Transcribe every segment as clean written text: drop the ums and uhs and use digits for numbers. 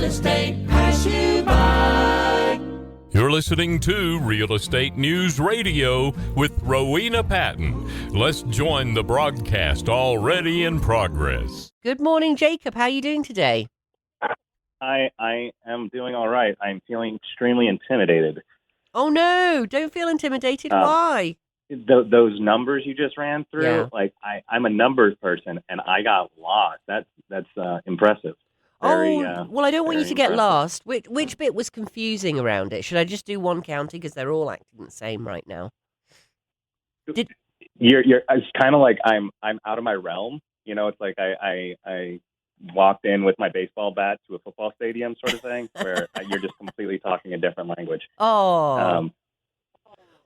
estate pass you by. You're listening to Real Estate News Radio with Rowena Patton. Let's join the broadcast already in progress. Good morning, Jacob. How are you doing today? I am doing all right. I'm feeling extremely intimidated. Oh, no. Don't feel intimidated. Why? Those numbers you just ran through, Yeah. like I'm a numbers person, and I got lost. That's impressive. Well, I don't want you to get impressive. lost. Which bit was confusing around it? Should I just do one county because they're all acting the same right now? You're. It's kind of like I'm out of my realm. You know, it's like I walked in with my baseball bat to a football stadium, sort of thing, where you're just completely talking a different language. Oh.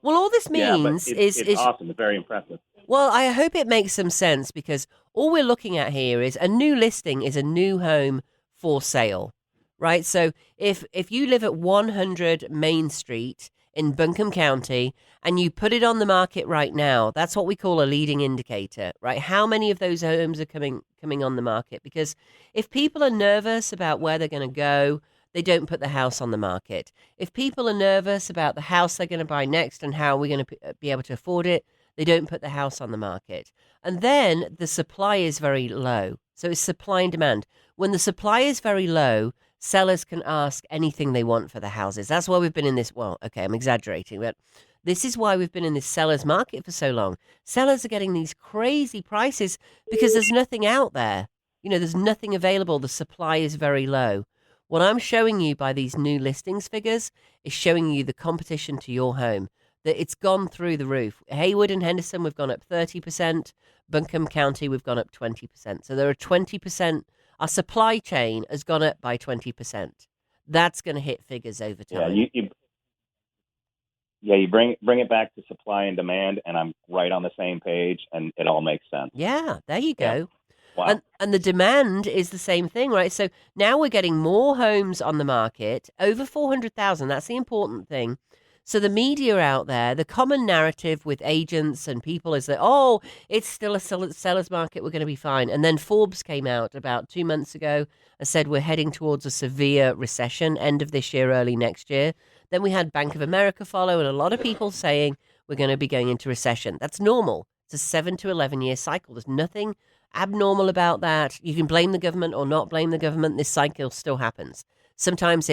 Well, all this means it's awesome. It's very impressive. Well, I hope it makes some sense because all we're looking at here is a new listing is a new home for sale, right? So if you live at 100 Main Street in Buncombe County and you put it on the market right now, that's what we call a leading indicator, right? How many of those homes are coming on the market? Because if people are nervous about where they're going to go, they don't put the house on the market. If people are nervous about the house they're going to buy next and how we're going to be able to afford it, they don't put the house on the market. And then the supply is very low. So it's supply and demand. When the supply is very low, sellers can ask anything they want for the houses. That's why we've been in this, well, okay, I'm exaggerating, but this is why we've been in this seller's market for so long. Sellers are getting these crazy prices because there's nothing out there. You know, there's nothing available. The supply is very low. What I'm showing you by these new listings figures is showing you the competition to your home, that it's gone through the roof. Haywood and Henderson, we've gone up 30%. Buncombe County, we've gone up 20%. So there are 20%. Our supply chain has gone up by 20%. That's going to hit figures over time. You bring it back to supply and demand, and I'm right on the same page, and it all makes sense. Yeah, there you go. Yeah. Wow. And the demand is the same thing, right? So now we're getting more homes on the market, over 400,000. That's the important thing. So the media out there, the common narrative with agents and people is that, oh, it's still a seller's market, we're going to be fine. And then Forbes came out about 2 months ago and said we're heading towards a severe recession, end of this year, early next year. Then we had Bank of America follow, and a lot of people saying we're going to be going into recession. That's normal. It's a 7 to 11 year cycle. There's nothing abnormal about that. You can blame the government or not blame the government. This cycle still happens. Sometimes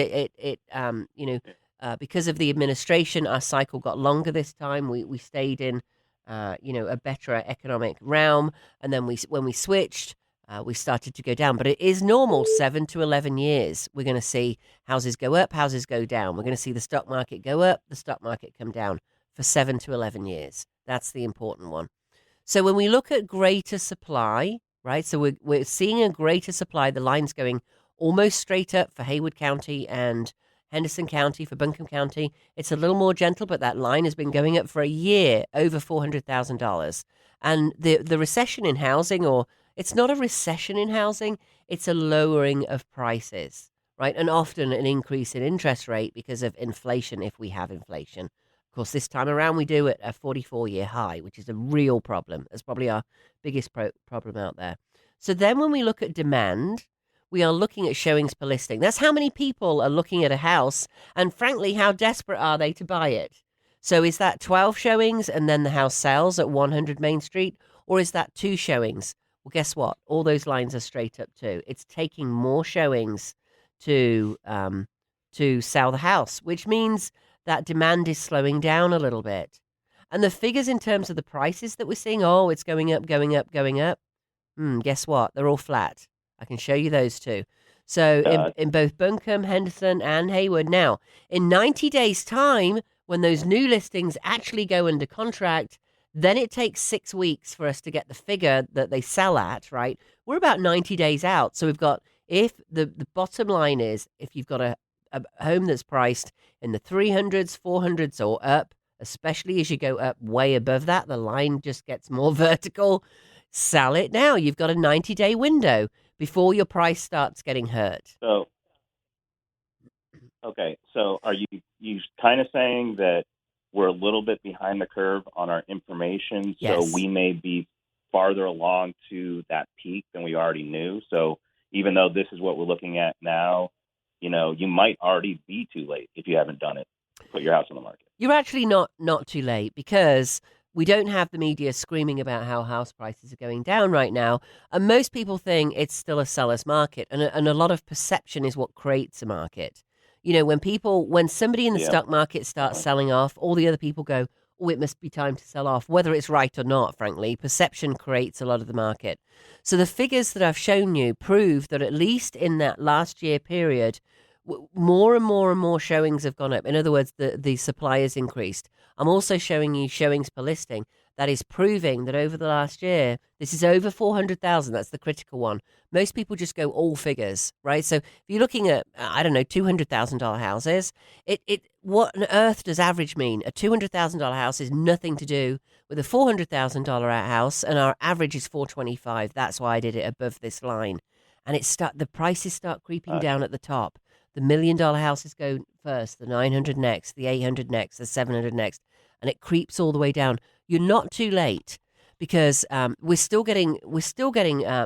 because of the administration, our cycle got longer this time. We stayed in, a better economic realm, and then when we switched, we started to go down. But it is normal, 7 to 11 years. We're going to see houses go up, houses go down. We're going to see the stock market go up, the stock market come down for 7 to 11 years. That's the important one. So when we look at greater supply, right? So we're seeing a greater supply. The line's going almost straight up for Haywood County and Henderson County, for Buncombe County. It's a little more gentle, but that line has been going up for a year, over $400,000. And the recession in housing, or it's not a recession in housing, it's a lowering of prices, right? And often an increase in interest rate because of inflation, if we have inflation. Of course, this time around we do at a 44-year high, which is a real problem. It's probably our biggest problem out there. So then when we look at demand, we are looking at showings per listing. That's how many people are looking at a house, and frankly, how desperate are they to buy it? So is that 12 showings and then the house sells at 100 Main Street, or is that 2 showings? Well, guess what? All those lines are straight up too. It's taking more showings to sell the house, which means that demand is slowing down a little bit. And the figures in terms of the prices that we're seeing, oh, it's going up, going up, going up. Guess what? They're all flat. I can show you those too. So in both Buncombe, Henderson, and Haywood. Now, in 90 days' time, when those new listings actually go under contract, then it takes 6 weeks for us to get the figure that they sell at, right? We're about 90 days out. So we've got, if the bottom line is, if you've got a home that's priced in the 300s, 400s or up, especially as you go up way above that, the line just gets more vertical. Sell it now. You've got a 90-day window before your price starts getting hurt. So are you kind of saying that we're a little bit behind the curve on our information, Yes. so we may be farther along to that peak than we already knew? So even though this is what we're looking at now, you might already be too late if you haven't done it. Put your house on the market. You're actually not too late, because we don't have the media screaming about how house prices are going down right now, and most people think it's still a seller's market, and a lot of perception is what creates a market. When somebody in the stock market starts selling off, all the other people go, oh, it must be time to sell off, whether it's right or not. Frankly, perception creates a lot of the market. So the figures that I've shown you prove that at least in that last year period, more and more and more showings have gone up. In other words, the supply has increased. I'm also showing you showings per listing. That is proving that over the last year, this is over 400,000. That's the critical one. Most people just go all figures, right? So if you're looking at, I don't know, $200,000 houses, what on earth does average mean? A $200,000 house is nothing to do with a $400,000 house, and our average is 425. That's why I did it above this line. And the prices start creeping down at the top. The $1 million houses go first, the 900 next, the 800 next, the 700 next, and it creeps all the way down. You're not too late, because we're still getting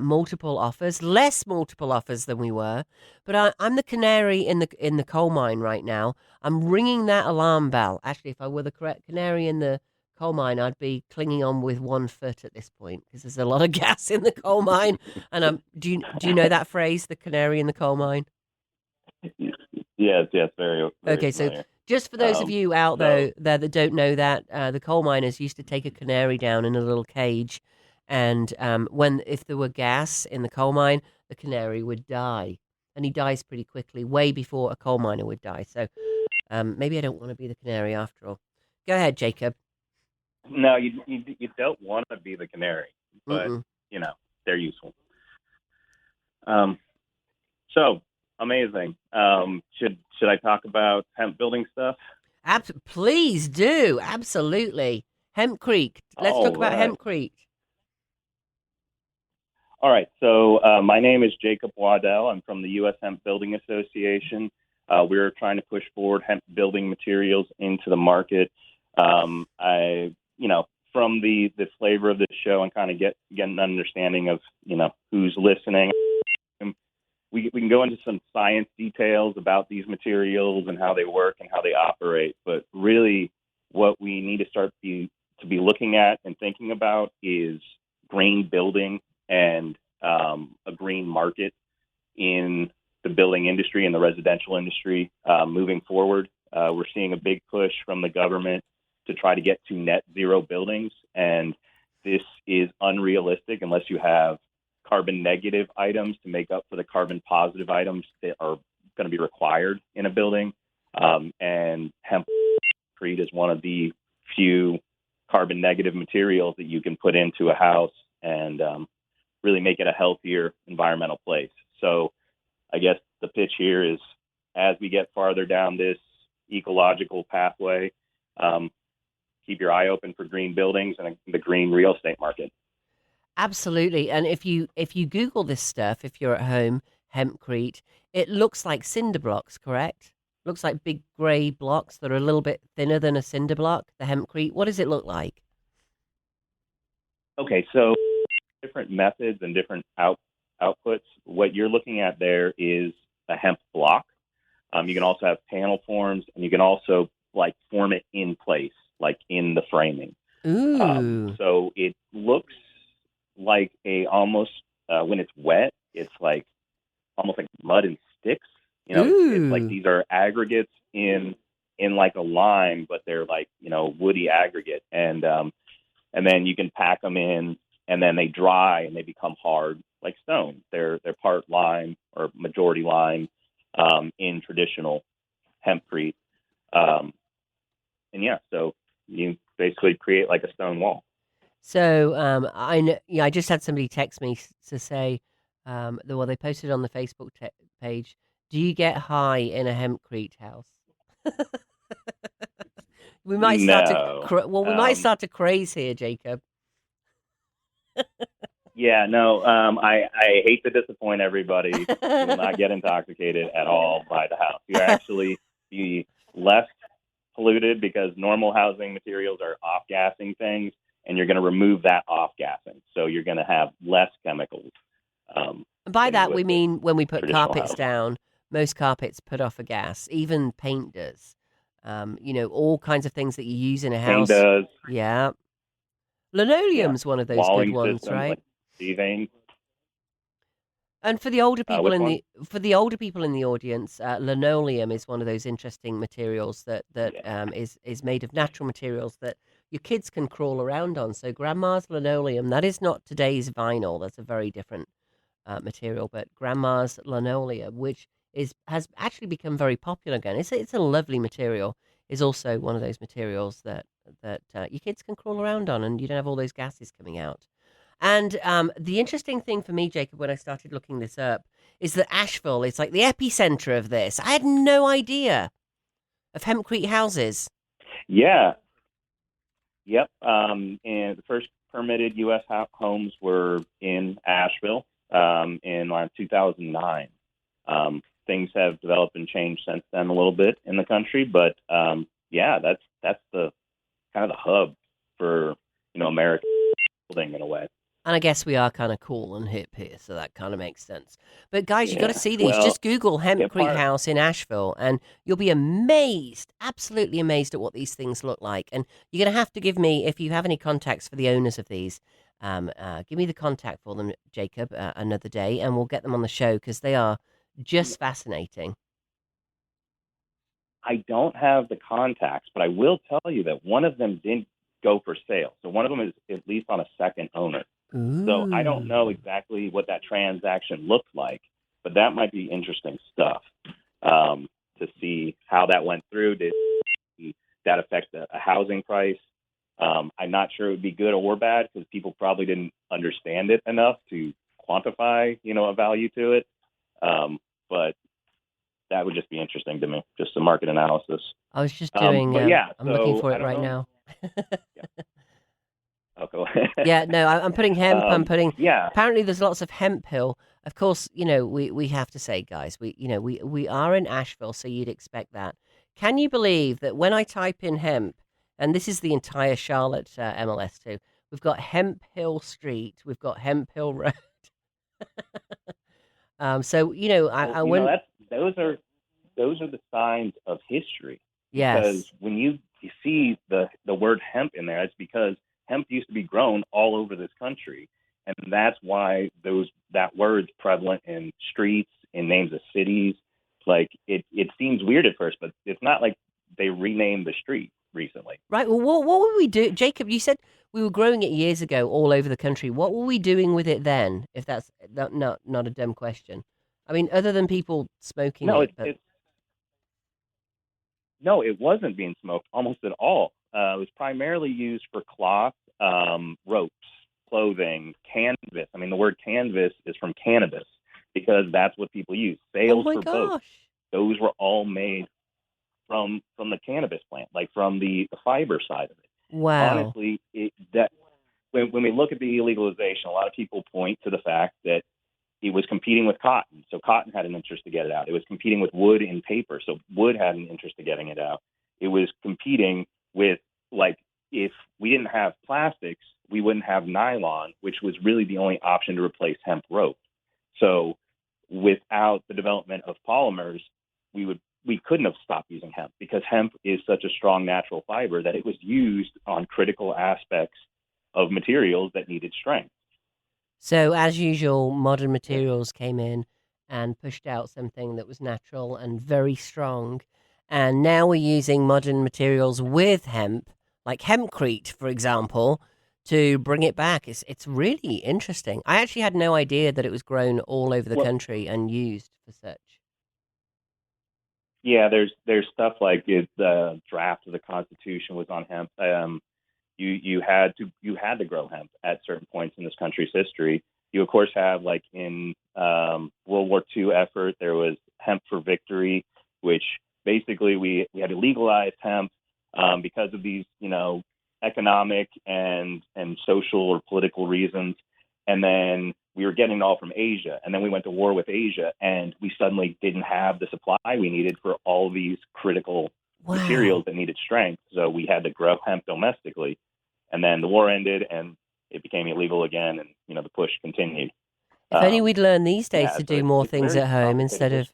multiple offers, less multiple offers than we were. But I'm the canary in the coal mine right now. I'm ringing that alarm bell. Actually, if I were the correct canary in the coal mine, I'd be clinging on with 1 foot at this point, because there's a lot of gas in the coal mine. And do you know that phrase, the canary in the coal mine? Yes, very okay, familiar. So just for those of you out there that don't know that, the coal miners used to take a canary down in a little cage, and if there were gas in the coal mine, the canary would die, and he dies pretty quickly, way before a coal miner would die. So maybe I don't want to be the canary after all. Go ahead, Jacob. No, you don't want to be the canary, but they're useful. So amazing. Should I talk about hemp building stuff? Please do. Absolutely. Hempcrete. Let's talk about Hempcrete. All right. So my name is Jacob Waddell. I'm from the U.S. Hemp Building Association. We're trying to push forward hemp building materials into the market. From the flavor of the show, and kind of get an understanding of, who's listening. We can go into some science details about these materials and how they work and how they operate. But really, what we need to start to be looking at and thinking about is green building and a green market in the building industry and the residential industry moving forward. We're seeing a big push from the government to try to get to net zero buildings, and this is unrealistic unless you have carbon negative items to make up for the carbon positive items that are going to be required in a building. And hempcrete is one of the few carbon negative materials that you can put into a house and really make it a healthier environmental place. So I guess the pitch here is, as we get farther down this ecological pathway, keep your eye open for green buildings and the green real estate market. Absolutely. And if you Google this stuff, if you're at home, hempcrete, it looks like cinder blocks, correct? Looks like big grey blocks that are a little bit thinner than a cinder block, the hempcrete. What does it look like? Okay, so different methods and different outputs. What you're looking at there is a hemp block. You can also have panel forms, and you can also form it in place, like in the framing. Ooh. So it looks like almost when it's wet, it's almost like mud and sticks. It's like these are aggregates in like a lime, but they're woody aggregate, and then you can pack them in, and then they dry and they become hard like stone. They're part lime or majority lime in traditional hempcrete, so you basically create like a stone wall. So I just had somebody text me to say, they posted on the Facebook page, do you get high in a hempcrete house? We might start we might start to craze here, Jacob. Yeah, no, I hate to disappoint everybody. You will not get intoxicated at all by the house. You actually be less polluted because normal housing materials are off-gassing things, and you're going to remove that off-gassing. So you're going to have less chemicals. And by that, we mean when we put carpets down, most carpets put off a gas, even paint does. All kinds of things that you use in a Paint house. does. Yeah. Yeah. Linoleum's one of those good Walling ones, systems right? like paving. And for the older people Which one? for the older people in the audience, linoleum is one of those interesting materials that Yeah. is made of natural materials that your kids can crawl around on. So grandma's linoleum, that is not today's vinyl. That's a very different material, but grandma's linoleum, which has actually become very popular again. It's a lovely material. Is also one of those materials that your kids can crawl around on, and you don't have all those gases coming out. And the interesting thing for me, Jacob, when I started looking this up, is that Asheville is like the epicenter of this. I had no idea of hempcrete houses. Yeah. Yep. And the first permitted U.S. homes were in Asheville in 2009. Things have developed and changed since then a little bit in the country, but yeah, that's the kind of the hub for American building in a way. And I guess we are kind of cool and hip here, so that kind of makes sense. But guys, you got to Yeah. see these. Well, Just Google yeah, hempcrete house in Asheville, and you'll be amazed, absolutely amazed at what these things look like. And you're going to have to give me, if you have any contacts for the owners of these, give me the contact for them, Jacob, another day, and we'll get them on the show because they are just fascinating. I don't have the contacts, but I will tell you that one of them didn't go for sale. So one of them is at least on a second owner. Ooh. So I don't know exactly what that transaction looked like, but that might be interesting stuff to see how that went through. Did that affect a housing price? I'm not sure it would be good or bad because people probably didn't understand it enough to quantify, a value to it. But that would just be interesting to me, just some market analysis. I was just doing. But yeah, I'm looking so for I it don't right know. now. Yeah. Okay. Yeah, no, I'm putting hemp. I'm putting. Yeah. Apparently, there's lots of hemp hill. Of course, we have to say, guys, we are in Asheville, so you'd expect that. Can you believe that when I type in hemp, and this is the entire Charlotte MLS too, we've got Hemp Hill Street, we've got Hemp Hill Road. So I went. Those are the signs of history. Yes. Because when you see the word hemp in there, it's because hemp used to be grown all over this country, and that's why that word's prevalent in streets, in names of cities. Like it seems weird at first, but it's not like they renamed the street recently. Right. Well, what would we do, Jacob? You said we were growing it years ago all over the country. What were we doing with it then? If that's not a dumb question. I mean, other than people smoking No, it wasn't being smoked almost at all. It was primarily used for cloth, ropes, clothing, canvas. I mean, the word canvas is from cannabis because that's what people use. Sails for boats. Those were all made from the cannabis plant, like from the fiber side of it. Wow. Honestly, when we look at the illegalization, a lot of people point to the fact that it was competing with cotton. So cotton had an interest to get it out. It was competing with wood and paper. So wood had an interest in getting it out. It was competing with, like, if we didn't have plastics, we wouldn't have nylon, which was really the only option to replace hemp rope. So without the development of polymers, we couldn't have stopped using hemp because hemp is such a strong natural fiber that it was used on critical aspects of materials that needed strength. So, as usual, modern materials came in and pushed out something that was natural and very strong. And now we're using modern materials with hemp, like hempcrete, for example, to bring it back. It's really interesting. I actually had no idea that it was grown all over the country and used for such. Yeah, there's stuff like the draft of the Constitution was on hemp. You had to grow hemp at certain points in this country's history. You of course have, like, in World War II effort, there was Hemp for Victory, which basically we had to legalize hemp because of these economic and social or political reasons, and then we were getting it all from Asia, and then we went to war with Asia, and we suddenly didn't have the supply we needed for all these critical materials that needed strength. So we had to grow hemp domestically. And then the war ended and it became illegal again. And, the push continued. If only we'd learn these days to do more things at home instead of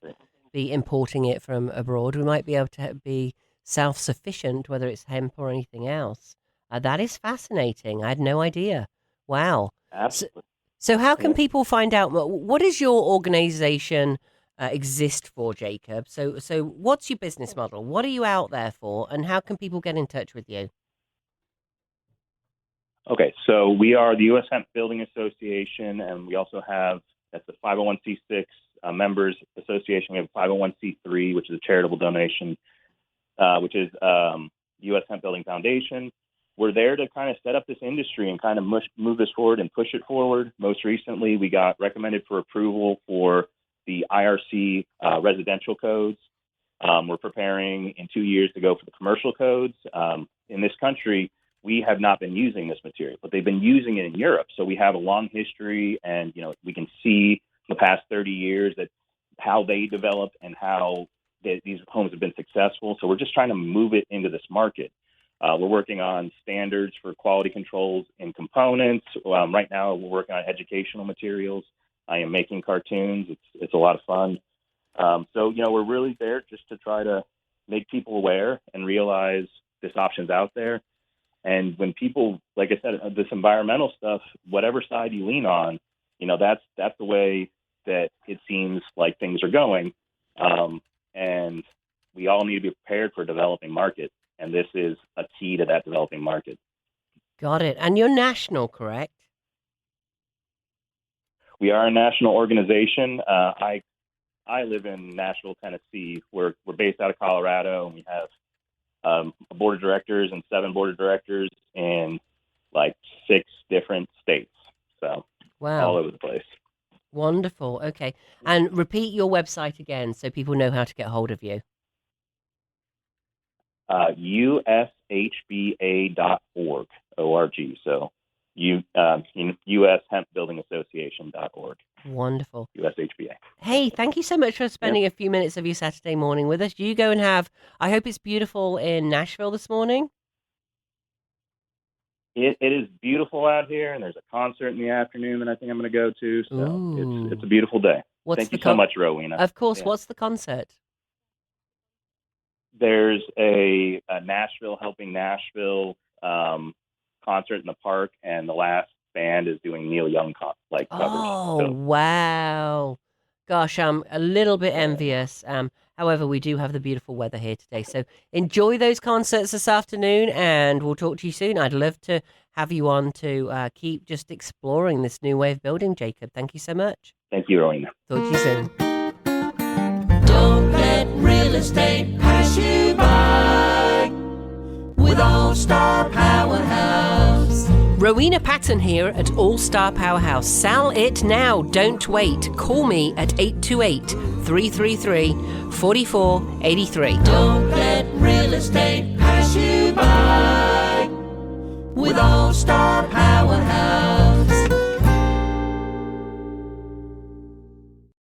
be importing it from abroad. We might be able to be self-sufficient, whether it's hemp or anything else. That is fascinating. I had no idea. Wow. Absolutely. So how can Yeah. people find out what is your organization exist for, Jacob? So what's your business model? What are you out there for, and how can people get in touch with you? Okay, so we are the U.S. Hemp Building Association, and we also have, that's a 501c6 members association. We have a 501c3, which is a charitable donation, which is U.S. Hemp Building Foundation. We're there to kind of set up this industry and kind of move this forward and push it forward. Most recently, we got recommended for approval for the IRC residential codes. We're preparing in 2 years to go for the commercial codes. In this country, we have not been using this material, but they've been using it in Europe. So we have a long history, and we can see the past 30 years that how they developed and how these homes have been successful. So we're just trying to move it into this market. We're working on standards for quality controls and components. Right now, we're working on educational materials. I am making cartoons. It's a lot of fun. So we're really there just to try to make people aware and realize this option's out there. And when people, like I said, this environmental stuff, whatever side you lean on, that's the way that it seems like things are going. And we all need to be prepared for a developing market. And this is a key to that developing market. Got it. And you're national, correct? We are a national organization. I live in Nashville, Tennessee. We're based out of Colorado, and we have a board of directors and 7 board of directors in like 6 different states. So Wow. all over the place. Wonderful. Okay. And repeat your website again so people know how to get hold of you. USHBA.org, O-R-G. So U.S. Hemp Building Association.org. Wonderful. USHBA. Hey, thank you so much for spending a few minutes of your Saturday morning with us. You go and I hope it's beautiful in Nashville this morning. It is beautiful out here, and there's a concert in the afternoon that I think I'm going to go to. So Ooh. it's a beautiful day. Thank you so much, Rowena. Of course. Yeah. What's the concert? There's a Nashville Helping Nashville concert in the park, and the last band is doing Neil Young covers. Oh, So, wow. Gosh, I'm a little bit envious. However, we do have the beautiful weather here today. So enjoy those concerts this afternoon, and we'll talk to you soon. I'd love to have you on to keep just exploring this new way of building, Jacob. Thank you so much. thank you, Rowena. Talk to you soon. Don't let real estate pass you by with All Star Powerhouse. Rowena Patton here at All Star Powerhouse. Sell it now. Don't wait. Call me at 828-333-4483. Don't let real estate pass you by.